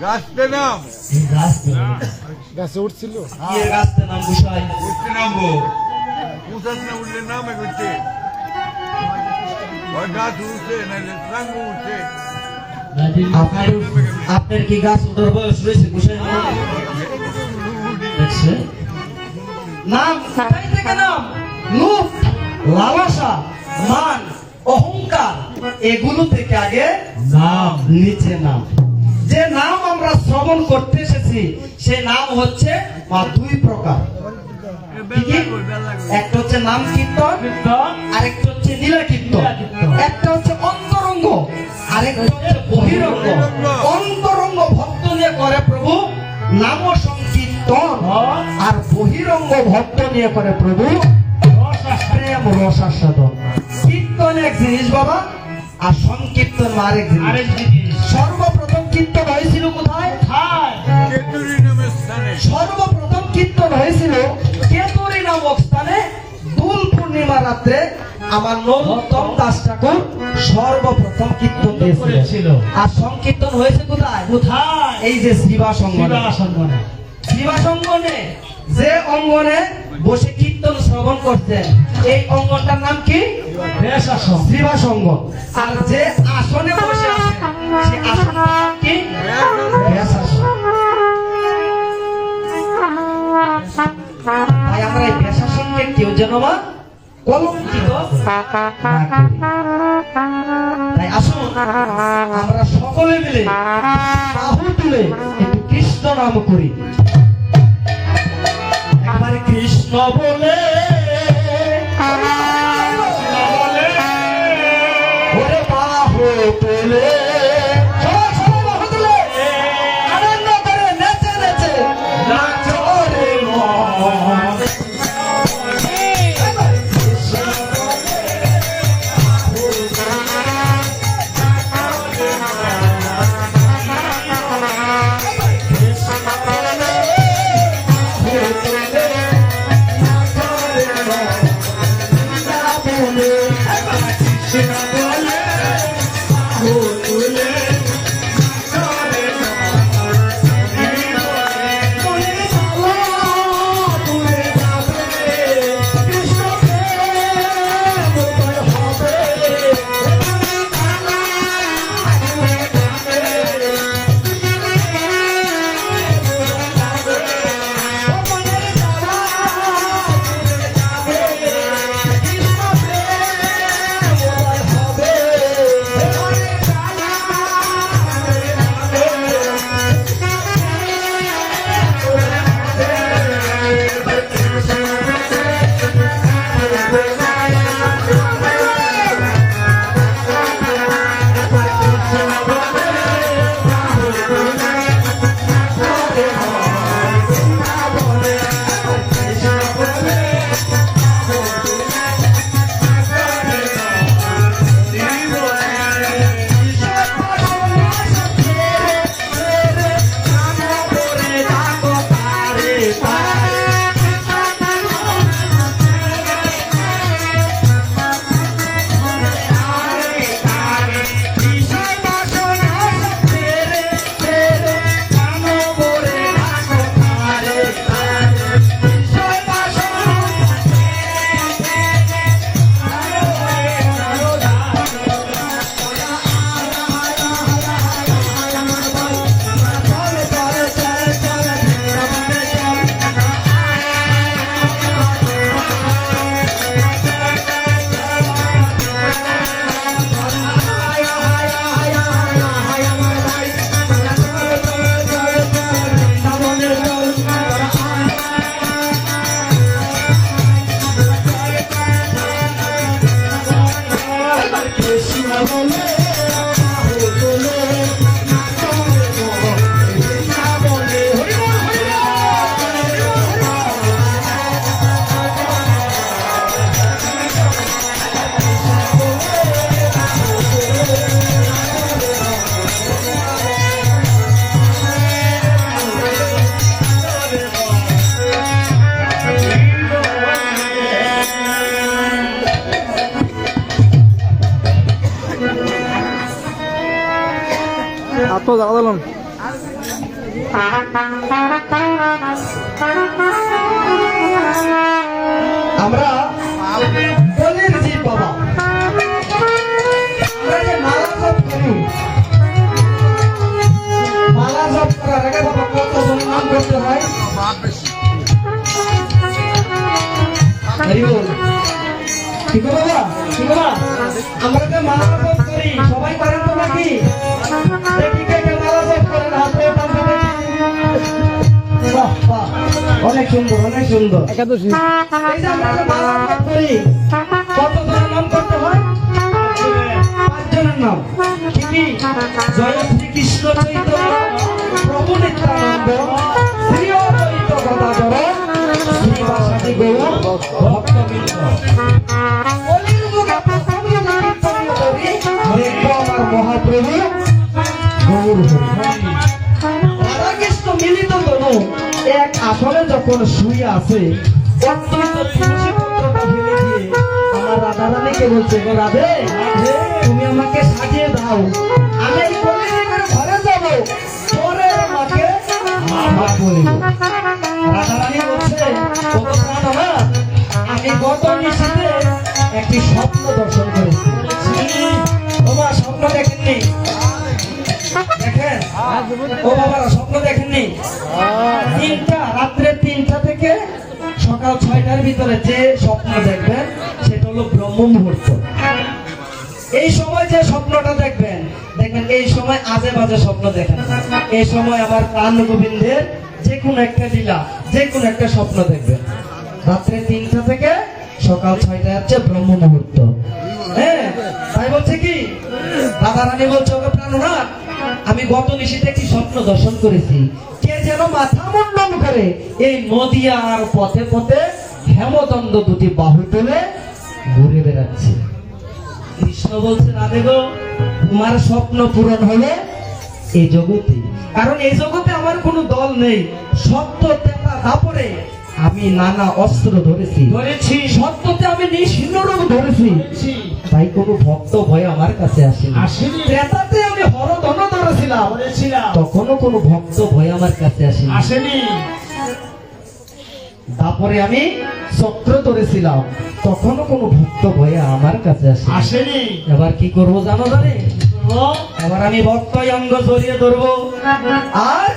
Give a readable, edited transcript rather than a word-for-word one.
গাছতে নাম গাছে উঠছিল গাছতে নাম বুঝাই উঠতে নামবো উঠার না উঠলে নামে করছে ওই গাছ উঠছে নাহলে সাঙ্গ উঠছে আপনার কি গাছ উঠার বয়স রয়েছে বুঝাই দেখছে নাম কোথায় থেকে নাম লোভ লালসা মান অহংকার এগুলো থেকে আগে নাম নিচে নাম যে নাম আমরা শ্রবণ করতে এসেছি সে নাম হচ্ছে দুই প্রকার একটা হচ্ছে নাম কীর্তন আরেকটা হচ্ছে লীলা কীর্তন একটা হচ্ছে অন্তরঙ্গ আরেকটা হচ্ছে বহিরঙ্গ অন্তরঙ্গ ভক্ত নিয়ে করে প্রভু নাম সংকীর্তন আর বহিরঙ্গ ভক্ত নিয়ে করে প্রভু প্রেম রসাস্বাদন কীর্তন এক জিনিস বাবা আর সংকীর্তন আরেক জিনিস সর্বপ্রথম কীর্তন হয়েছিল কোথায় সর্বপ্রথম কীর্তন হয়েছিল কেতুরি নামক স্থানে দোল পূর্ণিমা রাত্রে আমার নরোত্তম দাস ঠাকুর সর্বপ্রথম কীর্তন দিয়েছিল আর সংকীর্তন হয়েছে কোথায় কোথায় এই যে শিবাসঙ্গনে যে অঙ্গনে বসে কীর্তন শ্রবণ করতেন এই অঙ্গনটার নাম কি শিবাসঙ্গ আর যে আসনে বসে আছে সেই আসনের নাম কি তাই আমরা এই ব্যাসাসনকে কেউ যেন কলঙ্কিত তাই আসুন আমরা সকলে মিলে বাহু তুলে একটু কৃষ্ণ নাম করি একবার কৃষ্ণ বলে ওরে বাহু তুলে আনন্দ করে নেচে নেচে নাচো রে মন তো জায়গা দিলাম আমরা বলির জি বাবা, আমরা যে মালা জপ করি, মালা জপ করার আগে বাবা কতজন নাম করতে হয়? বাপ বেশি হরি বল। ঠিক আছে বাবা, ঠিক আছে। আমরা যে মালা জপ করি সবাই করেন তো নাকি? দেখি কে কে মালা জপ করেন, হাতে টানতে দেখি। বাহ বাহ, অনেক সুন্দর, অনেক সুন্দর। একাদশী এই যে আমরা যে মালা জপ করি কতজনের নাম করতে হয়? 5 জনের নাম। কি কি? জয় শ্রীকৃষ্ণ চৈতন্য প্রভু নিত্যানন্দ শ্রী অদ্বৈত গদাধর শ্রীবাসাদি গৌর ভক্তবৃন্দ। কলির যুগে প্রথম যদি কীর্তন করি, দেখবো আমার মহাপ্রভু গৌর হরি। রাধাকৃষ্ণ মিলিত তনু এক আসনে যখন শুয়ে আছে, অত্যন্ত তুলসী পত্রটা ফেলে দিয়ে আমার রাধারানীকে বলছে, গো রাধে, তুমি আমাকে সাজিয়ে দাও, আমি এই কলির ঘরে যাব, পরে আমাকে মা বলিব। রাধারানী বলছে, ও তো প্রাণনাথ, আমি গত নিশীথে একটি স্বপ্ন দর্শন করেছি। ও মা, স্বপ্ন দেখেননি? দেখেন ও বাবারা, স্বপ্ন দেখেননি? রাত্রে 3টা থেকে সকাল 6টার ভিতরে যে স্বপ্ন দেখবেন সেটা হলো ব্রহ্ম মুহূর্ত। এই সময় যে স্বপ্নটা দেখবেন, দেখবেন এই সময় আজে বাজে স্বপ্ন দেখেন। এই সময় আমার প্রাণ গোবিন্দের যে কোনো একটা লীলা, যে কোনো একটা স্বপ্ন দেখবেন। রাত্রে 3টা থেকে সকাল 6টা হচ্ছে ব্রহ্ম মুহূর্ত। হ্যাঁ, তাই বলছে কি রাধারানী বলছে, ওকে প্রাণনাথ, আমি গত নিশীথে একটি স্বপ্ন দর্শন করেছি, কে যেন মাথা মুন্ডন করে এই নদিয়ার পথে পথে হেমদণ্ড দুটি বাহু তুলে ঘুরে বেড়াচ্ছে। কৃষ্ণ বলছে, রাধে গো, তোমার স্বপ্ন পূরণ হলে এই জগতে, কারণ এই জগতে আমার কোনো দল নেই। সত্য তেতা দাপরে আমি নানা অস্ত্র ধরেছি, সত্যতে আমি নিঃসিন্ন রূপ ধরেছি, তাই কোনো ভক্ত ভয় আমার কাছে আসেনি। ত্রেতাতে আমি হরধন ধরেছিলাম, তখনও কোনো ভক্ত ভয় আমার কাছে আসেনি। তারপরে আমি চক্র ধরেছিলাম, তখনও কোনো ভক্ত ভয়ে আমার কাছে আসেনি। এবার কি করবো জানো? এবার আমি ভক্ত অঙ্গ জড়িয়ে ধরবো আর